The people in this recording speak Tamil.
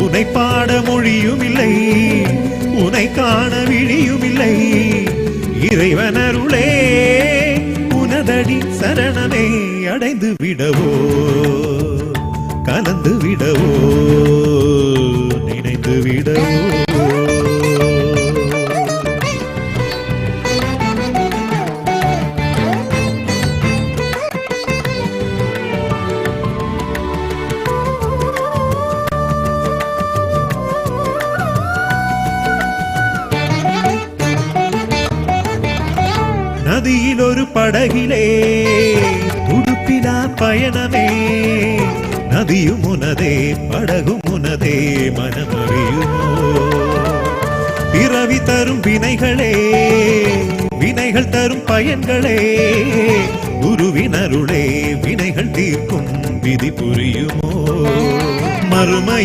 உனை பாட மொழியும் இல்லை, உனை காண விழியும் இல்லை. இறைவனருளே உனதடி சரணமே அடைந்து விடவோ, கலந்து விடவோ, நினைந்து விடவோ. நதியில் ஒரு படகிலே துடுப்பிலா பயணமே. நதியும் உனதே படகும் உனதே மனமறியுமோ. பிறவி தரும் வினைகளே, வினைகள் தரும் பயன்களே. குருவினருளே வினைகள் தீர்க்கும் விதி புரியுமோ. மறுமையும்